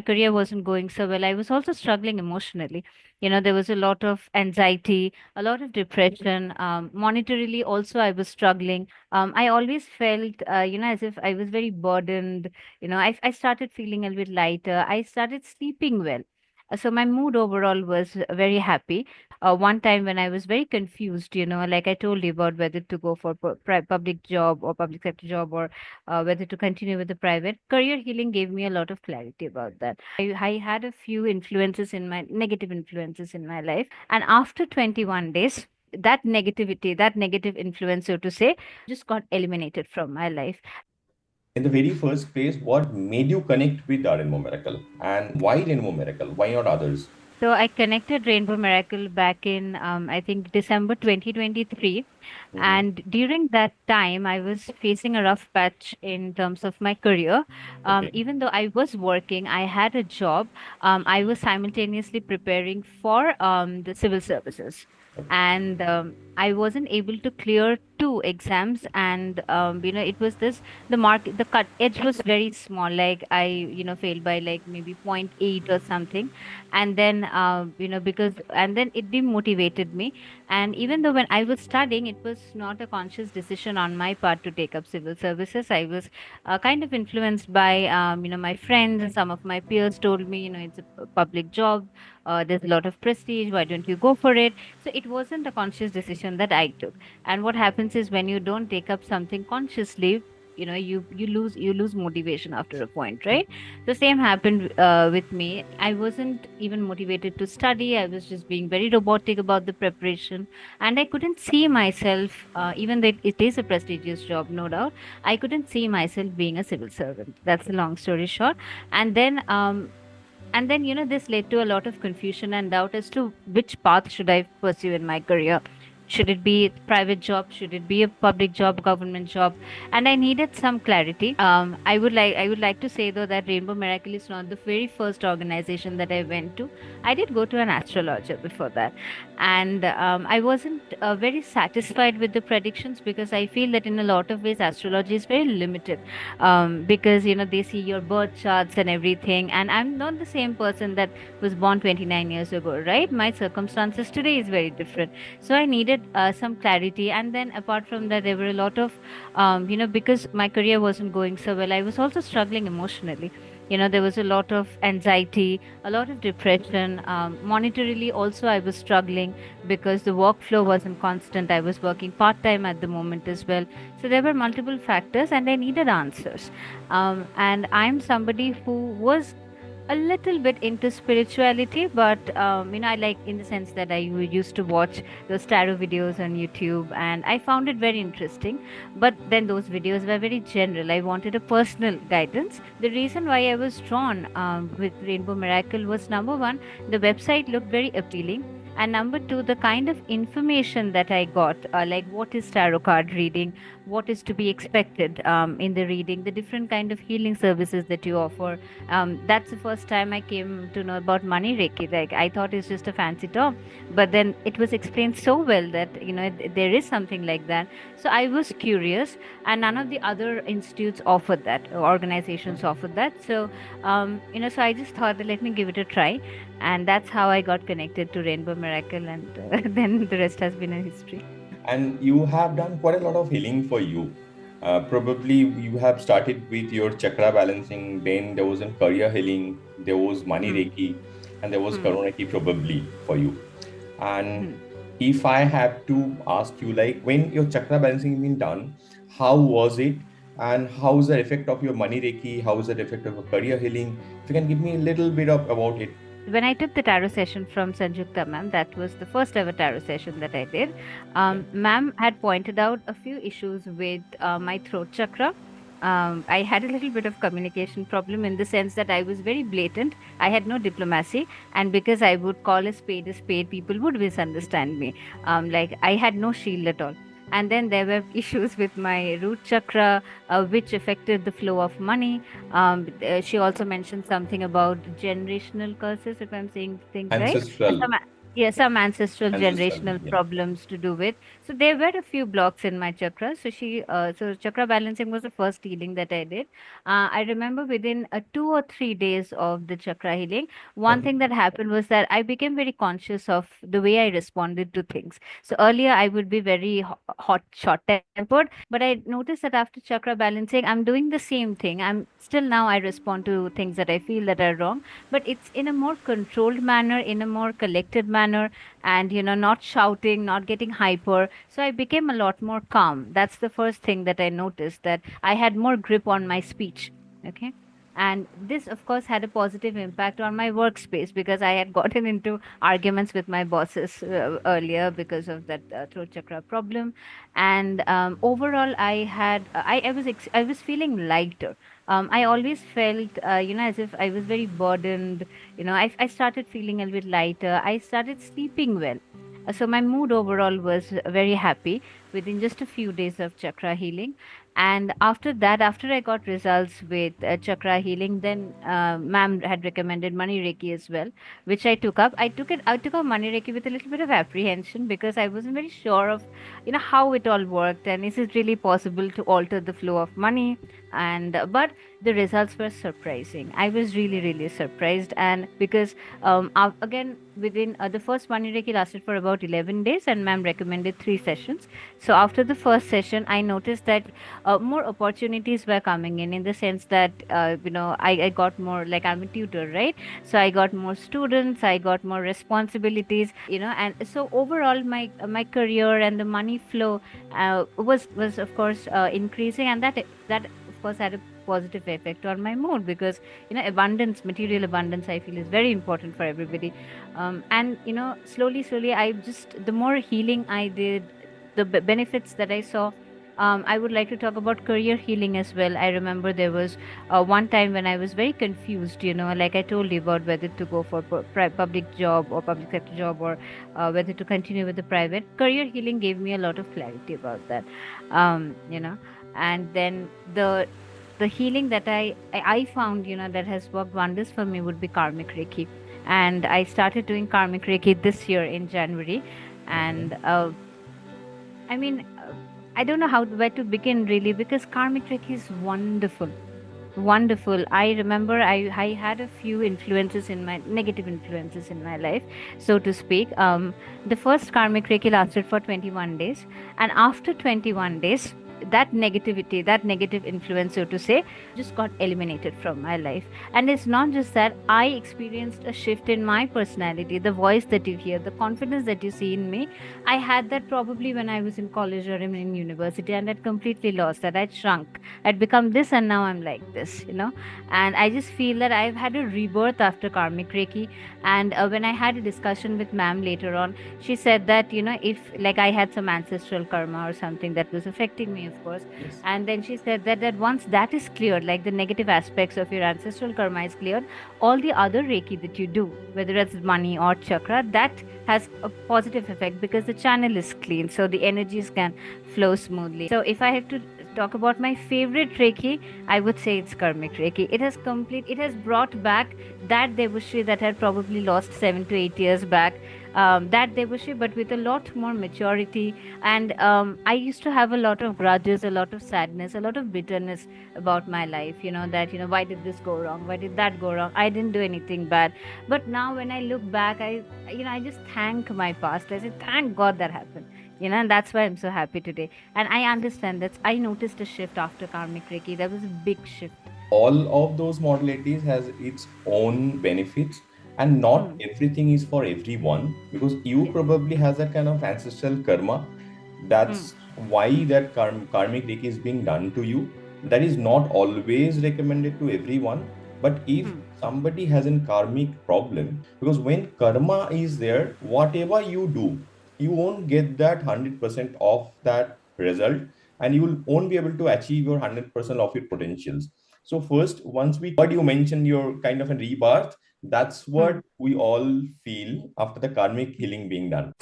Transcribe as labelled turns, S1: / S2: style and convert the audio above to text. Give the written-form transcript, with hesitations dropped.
S1: career wasn't going so well, I was also struggling emotionally. There was a lot of anxiety, a lot of depression. Monetarily, also, I was struggling. I always felt, as if I was very burdened. I started feeling a little lighter. I started sleeping well. So my mood overall was very happy. One time when I was very confused, like I told you about whether to go for public job or public sector job, or whether to continue with the private. Career healing gave me a lot of clarity about that. I had a few negative influences in my life. And after 21 days, that negativity, that negative influence, so to say, just got eliminated from my life.
S2: In the very first phase, what made you connect with the Rainbow Miracle? And why Rainbow Miracle? Why not others?
S1: So I connected Rainbow Miracle back in, I think, December 2023.
S2: Hmm.
S1: And during that time, I was facing a rough patch in terms of my career.
S2: Okay.
S1: Even though I was working, I had a job. I was simultaneously preparing for the civil services. And I wasn't able to clear two exams. And, it was this, the cut edge was very small. Like I, failed by like maybe point 0.8 or something. And then, and then it demotivated me. And even though when I was studying, it was not a conscious decision on my part to take up civil services. I was kind of influenced by, my friends, and some of my peers told me, it's a public job. There's a lot of prestige. Why don't you go for it? So it wasn't a conscious decision that I took. And what happens is when you don't take up something consciously, you lose motivation after a point, right? The same happened with me. I wasn't even motivated to study. I was just being very robotic about the preparation. And I couldn't see myself, even though it is a prestigious job, no doubt, I couldn't see myself being a civil servant. That's the long story short. And then, this led to a lot of confusion and doubt as to which path should I pursue in my career. Should it be a private job? Should it be a public job, government job? And I needed some clarity. I would like to say though that Rainbow Miracle is not the very first organization that I went to. I did go to an astrologer before that, and I wasn't very satisfied with the predictions, because I feel that in a lot of ways astrology is very limited, because they see your birth charts and everything, and I'm not the same person that was born 29 years ago, right? My circumstances today is very different. So I needed some clarity. And then apart from that, there were a lot of, because my career wasn't going so well, I was also struggling emotionally. There was a lot of anxiety, a lot of depression. Monetarily, also, I was struggling because the workflow wasn't constant. I was working part time at the moment as well. So there were multiple factors, and I needed answers. And I'm somebody who was a little bit into spirituality, but I like, in the sense that used to watch those tarot videos on YouTube, and I found it very interesting. But then those videos were very general. I wanted a personal guidance. The reason why I was drawn with Rainbow Miracle was, number one, the website looked very appealing. And number two, the kind of information that I got, like what is tarot card reading, what is to be expected in the reading, the different kind of healing services that you offer. That's the first time I came to know about money Reiki. Like I thought it's just a fancy term, but then it was explained so well that there is something like that. So I was curious, and none of the other institutes offered that, organizations offered that. So so I just thought that let me give it a try, and that's how I got connected to Rainbow Miracle, and then the rest has been a history.
S2: And you have done quite a lot of healing for you. Probably you have started with your chakra balancing, then there was a career healing, there was money
S1: Hmm.
S2: Reiki, and there was
S1: Hmm.
S2: Karuna Reiki probably for you. And
S1: Hmm.
S2: if I have to ask you, like when your chakra balancing been done, how was it? And how is the effect of your money Reiki? How is the effect of your career healing? If you can give me a little bit of about it.
S1: When I took the tarot session from Sanjukta ma'am, that was the first ever tarot session that I did.
S2: Okay.
S1: Ma'am had pointed out a few issues with my throat chakra. I had a little bit of communication problem, in the sense that I was very blatant. I had no diplomacy, and because I would call a spade, people would misunderstand me. Like I had no shield at all. And then there were issues with my root chakra, which affected the flow of money. She also mentioned something about generational curses, if I'm saying things right.
S2: Ancestral.
S1: Some, Yeah, some ancestral
S2: Ancestral.
S1: generational
S2: Yeah.
S1: problems to do with. So there were a few blocks in my chakra. So chakra balancing was the first healing that I did. I remember within 2 or 3 days of the chakra healing, one
S2: Okay.
S1: thing that happened was that I became very conscious of the way I responded to things. So earlier I would be very hot, short-tempered, but I noticed that after chakra balancing, I'm doing the same thing. I'm still now I respond to things that I feel that are wrong, but it's in a more controlled manner, in a more collected manner, and not shouting, not getting hyper. So I became a lot more calm. That's the first thing that I noticed, that I had more grip on my speech. Okay. And this, of course, had a positive impact on my workspace because I had gotten into arguments with my bosses earlier because of that throat chakra problem. And overall, I was feeling lighter. I always felt, as if I was very burdened. I started feeling a little bit lighter. I started sleeping well. So my mood overall was very happy within just a few days of chakra healing. And after that, after I got results with chakra healing, then ma'am had recommended money reiki as well, which I took up. I took up money reiki with a little bit of apprehension because I wasn't very sure of, how it all worked, and is it really possible to alter the flow of money? And but the results were surprising. I was really, really surprised. And because again, within the first money reiki lasted for about 11 days, and ma'am recommended 3 sessions. So after the first session, I noticed that more opportunities were coming in the sense that, I got more, like I'm a tutor, right? So I got more students, I got more responsibilities, and so overall my career and the money flow was of course increasing, and that of course had a positive effect on my mood because abundance, material abundance, I feel is very important for everybody. And slowly I just, the more healing I did, the benefits that I saw. I would like to talk about career healing as well. I remember there was one time when I was very confused, like I told you about whether to go for public job or public sector job, or whether to continue with the private. Career healing gave me a lot of clarity about that. And then the healing that I found, that has worked wonders for me would be karmic reiki. And I started doing karmic reiki this year in January. And I mean, I don't know where to begin really, because karmic reiki is wonderful. Wonderful. I remember I had a few influences in my negative influences in my life, so to speak. The first karmic reiki lasted for 21 days, and after 21 days, that negativity, that negative influence, so to say, just got eliminated from my life. And it's not just that, I experienced a shift in my personality, the voice that you hear, the confidence that you see in me. I had that probably when I was in college or in university, and I'd completely lost that. I'd shrunk. I'd become this, and now I'm like this. And I just feel that I've had a rebirth after karmic reiki. And when I had a discussion with ma'am later on, she said that, if like I had some ancestral karma or something that was affecting me, of course.
S2: Yes.
S1: And then she said that once that is cleared, like the negative aspects of your ancestral karma is cleared, all the other reiki that you do, whether it's money or chakra, that has a positive effect because the channel is clean, so the energies can flow smoothly. So if I have to talk about my favorite reiki, I would say it's karmic reiki. It has brought back that devoshi that had probably lost 7 to 8 years back. That devoshi, but with a lot more maturity. And I used to have a lot of grudges, a lot of sadness, a lot of bitterness about my life. That why did this go wrong? Why did that go wrong? I didn't do anything bad. But now when I look back, I just thank my past. I say thank God that happened. And that's why I'm so happy today. And I understand that I noticed a shift after karmic reiki. There was a big shift.
S2: All of those modalities has its own benefits, and not
S1: Hmm.
S2: everything is for everyone, because you
S1: Yes.
S2: probably has that kind of ancestral karma.
S1: Hmm.
S2: That's why that karmic reiki is being done to you. That is not always recommended to everyone. But if
S1: Hmm.
S2: somebody has a karmic problem, because when karma is there, whatever you do, you won't get that 100% of that result, and you will won't be able to achieve your 100% of your potentials. So first, once we heard you mention your kind of a rebirth, that's
S1: Hmm.
S2: what we all feel after the karmic healing being done.